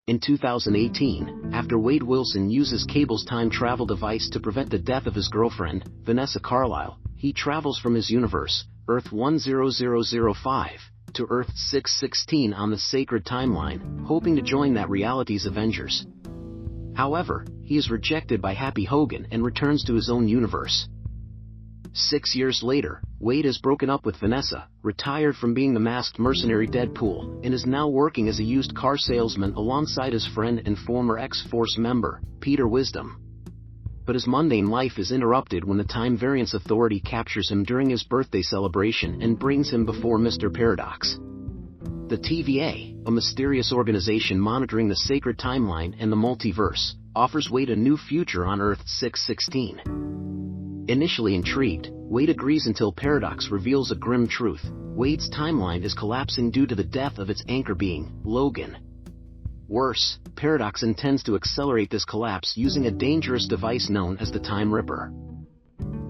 In 2018, after Wade Wilson uses Cable's time travel device to prevent the death of his girlfriend, Vanessa Carlyle, he travels from his universe, Earth 10005, to Earth 616 on the sacred timeline, hoping to join that reality's Avengers. However, he is rejected by Happy Hogan and returns to his own universe. 6 years later, Wade has broken up with Vanessa, retired from being the masked mercenary Deadpool, and is now working as a used car salesman alongside his friend and former X-Force member, Peter Wisdom. But his mundane life is interrupted when the Time Variance Authority captures him during his birthday celebration and brings him before Mr. Paradox. The TVA, a mysterious organization monitoring the sacred timeline and the multiverse, offers Wade a new future on Earth 616. Initially intrigued, Wade agrees until Paradox reveals a grim truth: Wade's timeline is collapsing due to the death of its anchor being, Logan. Worse, Paradox intends to accelerate this collapse using a dangerous device known as the Time Ripper.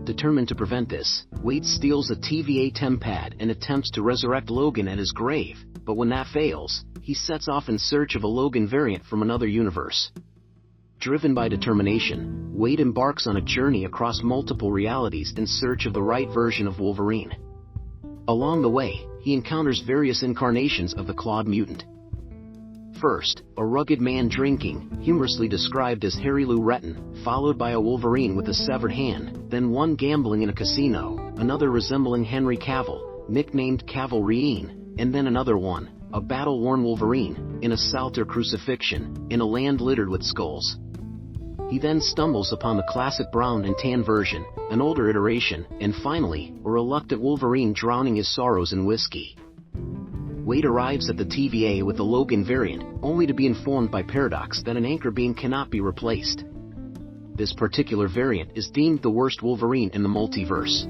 Determined to prevent this, Wade steals a TVA tempad and attempts to resurrect Logan at his grave, but when that fails, he sets off in search of a Logan variant from another universe. Driven by determination, Wade embarks on a journey across multiple realities in search of the right version of Wolverine. Along the way, he encounters various incarnations of the clawed mutant. First, a rugged man drinking, humorously described as Harry Lou Retton, followed by a Wolverine with a severed hand, then one gambling in a casino, another resembling Henry Cavill, nicknamed Cavalrine, and then another one, a battle-worn Wolverine, in a salter crucifixion, in a land littered with skulls. He then stumbles upon the classic brown and tan version, an older iteration, and finally, a reluctant Wolverine drowning his sorrows in whiskey. Wade arrives at the TVA with the Logan variant, only to be informed by Paradox that an anchor beam cannot be replaced. This particular variant is deemed the worst Wolverine in the multiverse.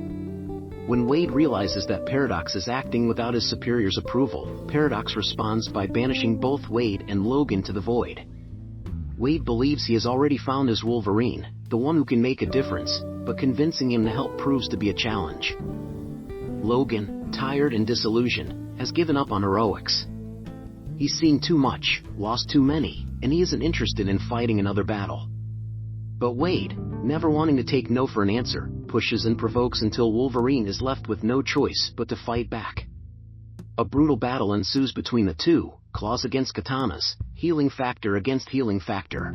When Wade realizes that Paradox is acting without his superior's approval, Paradox responds by banishing both Wade and Logan to the void. Wade believes he has already found his Wolverine, the one who can make a difference, but convincing him to help proves to be a challenge. Logan, tired and disillusioned, has given up on heroics. He's seen too much, lost too many, and he isn't interested in fighting another battle. But Wade, never wanting to take no for an answer, pushes and provokes until Wolverine is left with no choice but to fight back. A brutal battle ensues between the two, claws against katanas, healing factor against healing factor.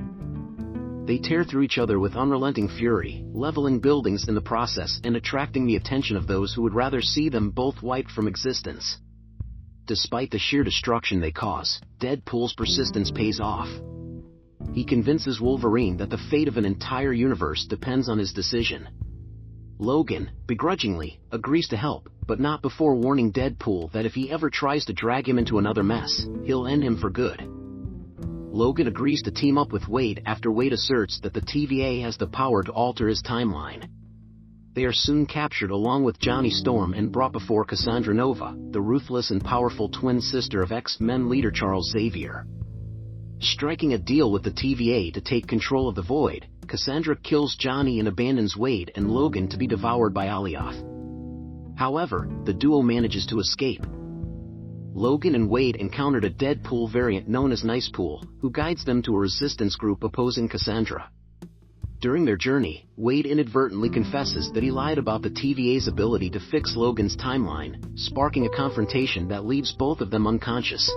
They tear through each other with unrelenting fury, leveling buildings in the process and attracting the attention of those who would rather see them both wiped from existence. Despite the sheer destruction they cause, Deadpool's persistence pays off. He convinces Wolverine that the fate of an entire universe depends on his decision. Logan, begrudgingly, agrees to help, but not before warning Deadpool that if he ever tries to drag him into another mess, he'll end him for good. Logan agrees to team up with Wade after Wade asserts that the TVA has the power to alter his timeline. They are soon captured along with Johnny Storm and brought before Cassandra Nova, the ruthless and powerful twin sister of X-Men leader Charles Xavier. Striking a deal with the TVA to take control of the Void, Cassandra kills Johnny and abandons Wade and Logan to be devoured by Alioth. However, the duo manages to escape. Logan and Wade encountered a Deadpool variant known as Nicepool, who guides them to a resistance group opposing Cassandra. During their journey, Wade inadvertently confesses that he lied about the TVA's ability to fix Logan's timeline, sparking a confrontation that leaves both of them unconscious.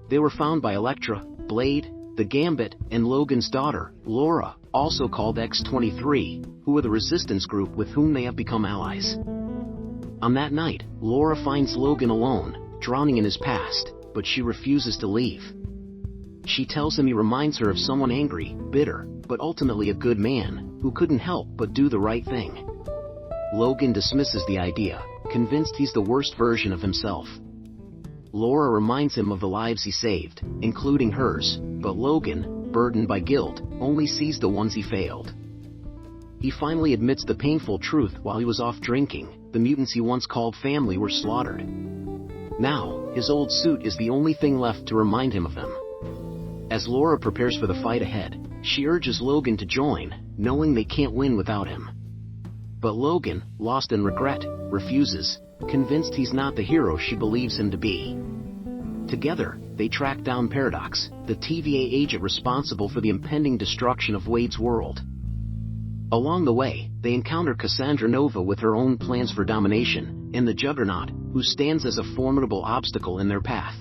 They were found by Elektra, Blade, the Gambit, and Logan's daughter, Laura, also called X-23, who were the resistance group with whom they have become allies. On that night, Laura finds Logan alone, drowning in his past, but she refuses to leave. She tells him he reminds her of someone angry, bitter, but ultimately a good man, who couldn't help but do the right thing. Logan dismisses the idea, convinced he's the worst version of himself. Laura reminds him of the lives he saved, including hers, but Logan, burdened by guilt, only sees the ones he failed. He finally admits the painful truth while he was off drinking: the mutants he once called family were slaughtered. Now, his old suit is the only thing left to remind him of them. As Laura prepares for the fight ahead, she urges Logan to join, knowing they can't win without him. But Logan, lost in regret, refuses, convinced he's not the hero she believes him to be. Together, they track down Paradox, the TVA agent responsible for the impending destruction of Wade's world. Along the way, they encounter Cassandra Nova with her own plans for domination, and the Juggernaut, who stands as a formidable obstacle in their path.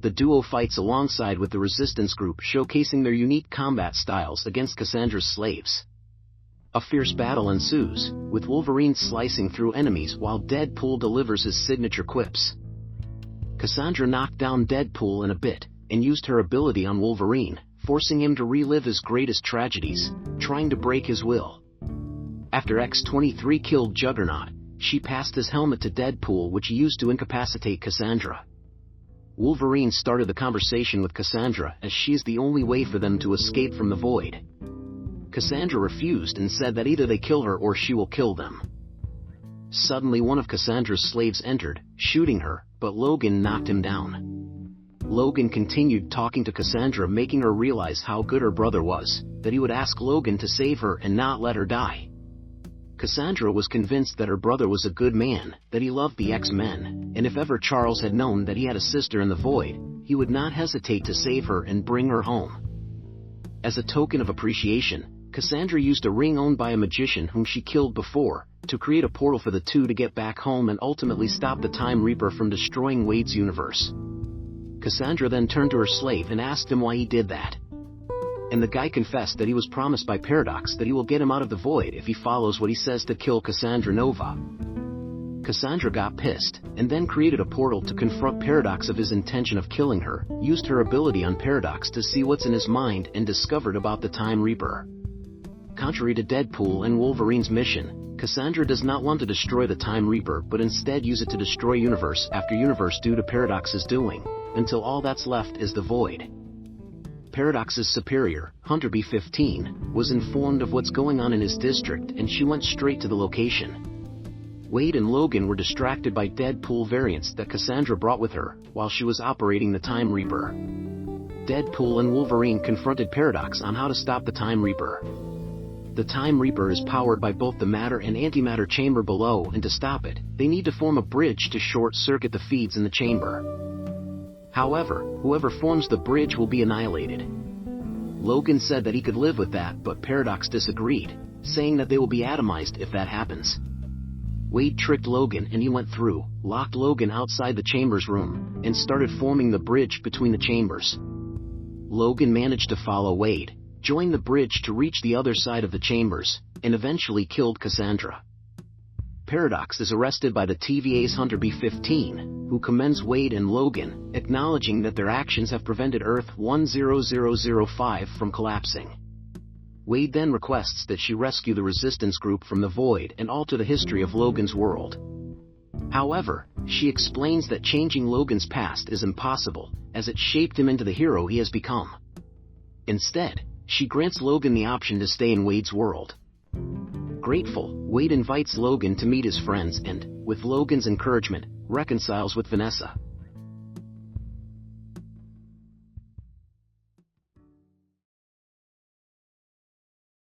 The duo fights alongside with the resistance group, showcasing their unique combat styles against Cassandra's slaves. A fierce battle ensues, with Wolverine slicing through enemies while Deadpool delivers his signature quips. Cassandra knocked down Deadpool in a bit, and used her ability on Wolverine, forcing him to relive his greatest tragedies, trying to break his will. After X-23 killed Juggernaut, she passed his helmet to Deadpool, which he used to incapacitate Cassandra. Wolverine started the conversation with Cassandra, as she is the only way for them to escape from the void. Cassandra refused and said that either they kill her or she will kill them. Suddenly one of Cassandra's slaves entered, shooting her, but Logan knocked him down. Logan continued talking to Cassandra, making her realize how good her brother was, that he would ask Logan to save her and not let her die. Cassandra was convinced that her brother was a good man, that he loved the X-Men, and if ever Charles had known that he had a sister in the void, he would not hesitate to save her and bring her home. As a token of appreciation, Cassandra used a ring owned by a magician whom she killed before, to create a portal for the two to get back home and ultimately stop the Time Reaper from destroying Wade's universe. Cassandra then turned to her slave and asked him why he did that. And the guy confessed that he was promised by Paradox that he will get him out of the void if he follows what he says to kill Cassandra Nova. Cassandra got pissed, and then created a portal to confront Paradox of his intention of killing her, used her ability on Paradox to see what's in his mind, and discovered about the Time Reaper. Contrary to Deadpool and Wolverine's mission, Cassandra does not want to destroy the Time Reaper but instead use it to destroy universe after universe due to Paradox's doing, until all that's left is the void. Paradox's superior, Hunter B-15, was informed of what's going on in his district and she went straight to the location. Wade and Logan were distracted by Deadpool variants that Cassandra brought with her while she was operating the Time Reaper. Deadpool and Wolverine confronted Paradox on how to stop the Time Reaper. The Time Reaper is powered by both the matter and antimatter chamber below, and to stop it, they need to form a bridge to short-circuit the feeds in the chamber. However, whoever forms the bridge will be annihilated. Logan said that he could live with that, but Paradox disagreed, saying that they will be atomized if that happens. Wade tricked Logan and he went through, locked Logan outside the chamber's room, and started forming the bridge between the chambers. Logan managed to follow Wade, join the bridge to reach the other side of the chambers, and eventually killed Cassandra. Paradox is arrested by the TVA's Hunter B-15, who commends Wade and Logan, acknowledging that their actions have prevented Earth 10005 from collapsing. Wade then requests that she rescue the resistance group from the void and alter the history of Logan's world. However, she explains that changing Logan's past is impossible, as it shaped him into the hero he has become. Instead, she grants Logan the option to stay in Wade's world. Grateful, Wade invites Logan to meet his friends and, with Logan's encouragement, reconciles with Vanessa.